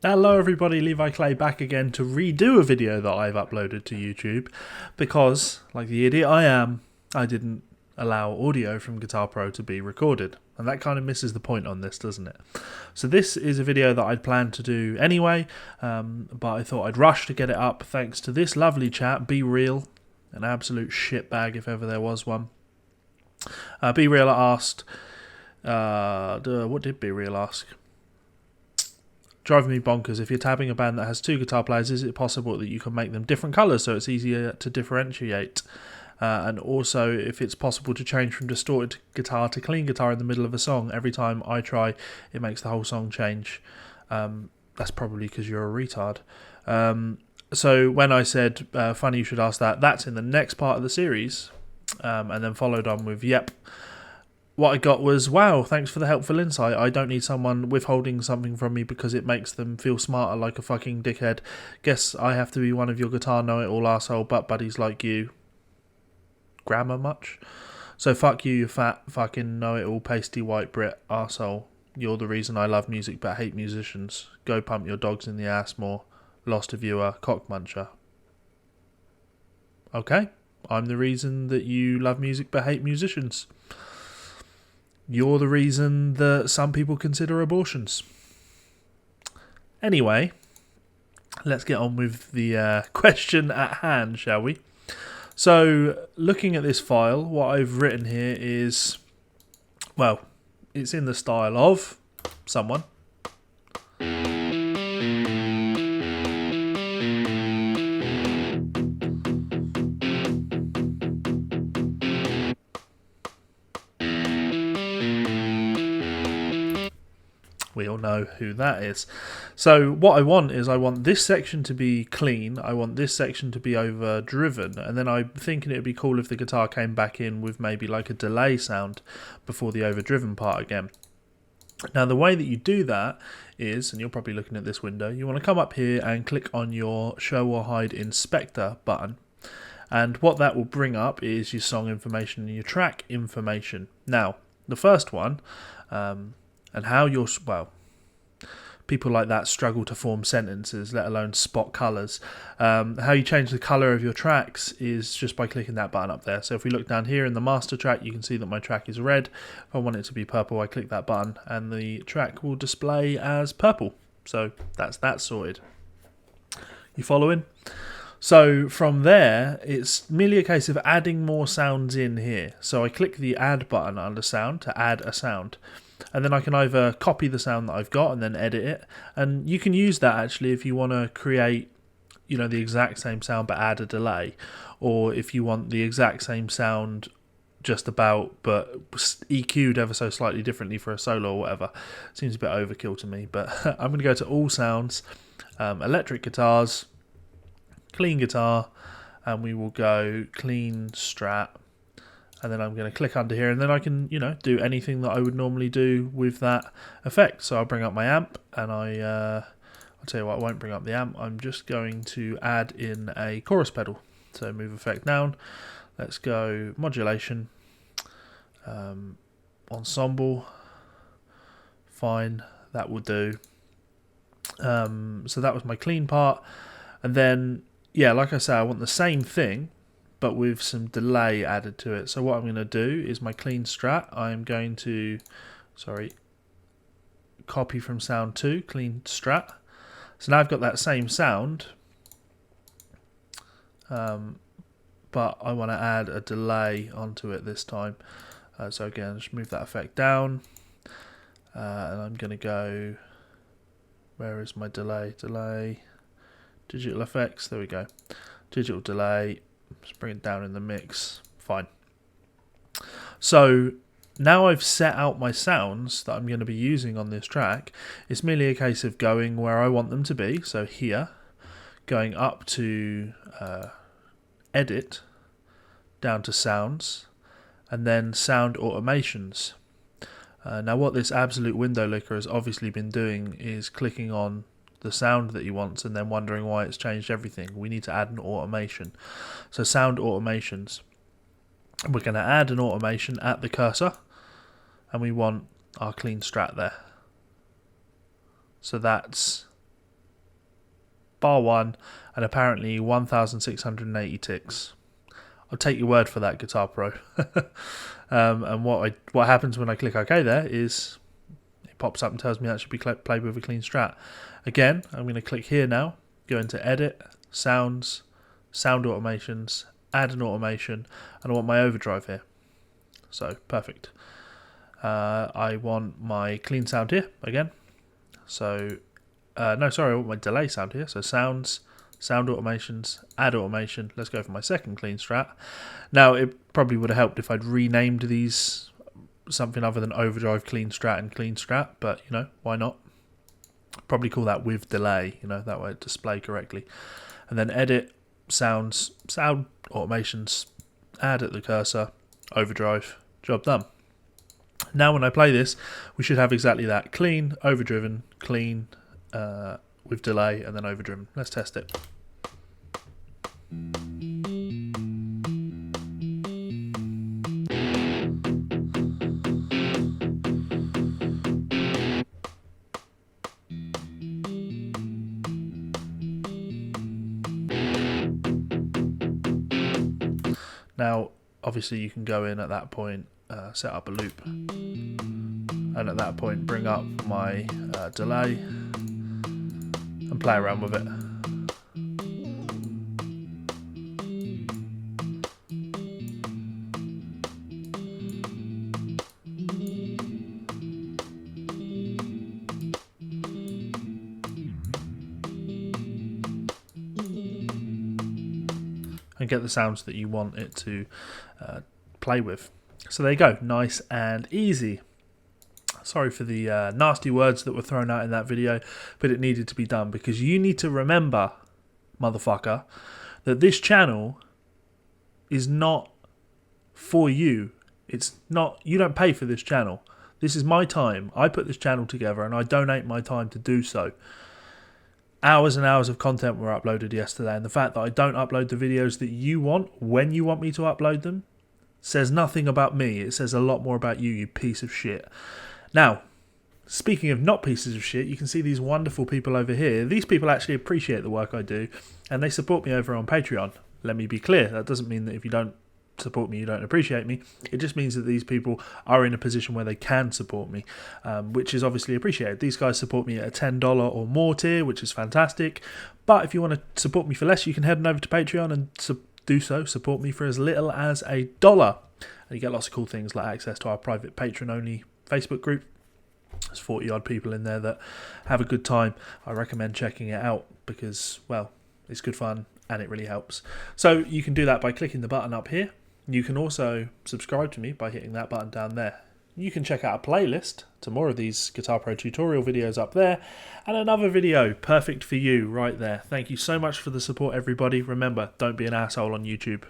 Hello everybody, Levi Clay back again to redo a video that I've uploaded to YouTube because, like the idiot I am, I didn't allow audio from Guitar Pro to be recorded. And that kind of misses the point on this, doesn't it? So this is a video that I'd planned to do anyway, but I thought I'd rush to get it up thanks to this lovely chap, Be Real, an absolute shitbag if ever there was one. Be Real asked, what did Be Real ask? Driving me bonkers. If you're tabbing a band that has two guitar players, is it possible that you can make them different colours so it's easier to differentiate? And also, if it's possible to change from distorted guitar to clean guitar in the middle of a song, every time I try, it makes the whole song change. That's probably because you're a retard. So when I said, funny you should ask that, that's in the next part of the series. And then followed on with, yep. What I got was, wow, thanks for the helpful insight. I don't need someone withholding something from me because it makes them feel smarter like a fucking dickhead. Guess I have to be one of your guitar know-it-all arsehole butt buddies like you. Grammar much? So fuck you, you fat fucking know-it-all pasty white Brit arsehole. You're the reason I love music but hate musicians. Go pump your dogs in the ass more. Lost a viewer, cock muncher. Okay, I'm the reason that you love music but hate musicians. You're the reason that some people consider abortions. Anyway, let's get on with the question at hand, shall we? So, looking at this file, what I've written here is, well, it's in the style of someone. We all know who that is. So what I want is I want this section to be clean, I want this section to be overdriven, and then I'm thinking it would be cool if the guitar came back in with maybe like a delay sound before the overdriven part again. Now the way that you do that is, and you're probably looking at this window, you want to come up here and click on your Show or Hide Inspector button. And what that will bring up is your song information and your track information. Now, the first one, and how you're, well, people like that struggle to form sentences, let alone spot colours. How you change the colour of your tracks is just by clicking that button up there. So if we look down here in the master track, you can see that my track is red. If I want it to be purple, I click that button and the track will display as purple. So that's that sorted. You following? So from there, it's merely a case of adding more sounds in here. So I click the add button under sound to add a sound. And then I can either copy the sound that I've got and then edit it. And you can use that actually if you want to create, you know, the exact same sound but add a delay. Or if you want the exact same sound just about but EQ'd ever so slightly differently for a solo or whatever. Seems a bit overkill to me. But I'm going to go to all sounds, electric guitars, clean guitar, and we will go clean Strat. And then I'm going to click under here, and then I can, you know, do anything that I would normally do with that effect. So I'll bring up my amp, and I'll tell you what, I won't bring up the amp. I'm just going to add in a chorus pedal. So move effect down. Let's go modulation, ensemble. Fine, that will do. So that was my clean part, and then yeah, like I say, I want the same thing, but with some delay added to it. So what I'm going to do is my clean Strat, I'm going to, copy from sound 2, clean Strat. So now I've got that same sound, but I want to add a delay onto it this time. So again, just move that effect down, and I'm going to go, where is my delay? Delay, digital effects, there we go. Digital delay. Just bring it down in the mix. Fine. So now I've set out my sounds that I'm going to be using on this track. It's merely a case of going where I want them to be. So here, going up to edit, down to sounds, and then sound automations. Now what this absolute window licker has obviously been doing is clicking on the sound that he wants and then wondering why it's changed everything. We need to add an automation. So sound automations. We're going to add an automation at the cursor, and we want our clean Strat there. So that's bar 1, and apparently 1,680 ticks. I'll take your word for that, Guitar Pro. And what happens when I click OK there is it pops up and tells me that should be played with a clean Strat. Again, I'm going to click here now, go into Edit, Sounds, Sound Automations, add an automation, and I want my overdrive here. So, perfect. I want my clean sound here again. So, I want my delay sound here. So, Sounds, Sound Automations, add automation. Let's go for my second clean Strat. Now, it probably would have helped if I'd renamed these something other than overdrive, clean Strat, and clean Strat, but, you know, why not? Probably call that with delay, you know, that way it display correctly. And then edit, sounds, sound automations, add at the cursor, overdrive, job done. Now when I play this, we should have exactly that. Clean, overdriven, clean, with delay, and then overdriven. Let's test it. Now, obviously you can go in at that point, set up a loop, and at that point bring up my delay and play around with it. And get the sounds that you want it to play with. So there you go, nice and easy. Sorry for the nasty words that were thrown out in that video, but it needed to be done because you need to remember, motherfucker, that this channel is not for you. It's not, you don't pay for this channel. This is my time. I put this channel together and I donate my time to do so. Hours and hours of content were uploaded yesterday, and the fact that I don't upload the videos that you want when you want me to upload them says nothing about me. It says a lot more about you, you piece of shit. Now, speaking of not pieces of shit, you can see these wonderful people over here. These people actually appreciate the work I do, and they support me over on Patreon. Let me be clear, that doesn't mean that if you don't support me, you don't appreciate me. It just means that these people are in a position where they can support me, which is obviously appreciated. These guys support me at a $10 or more tier, which is fantastic. But if you want to support me for less, you can head on over to Patreon and support me for as little as $1. And you get lots of cool things like access to our private patron-only Facebook group. There's 40 odd people in there that have a good time. I recommend checking it out because, well, it's good fun and it really helps. So you can do that by clicking the button up here. You can also subscribe to me by hitting that button down there. You can check out a playlist to more of these Guitar Pro tutorial videos up there, and another video perfect for you right there. Thank you so much for the support, everybody. Remember, don't be an asshole on YouTube.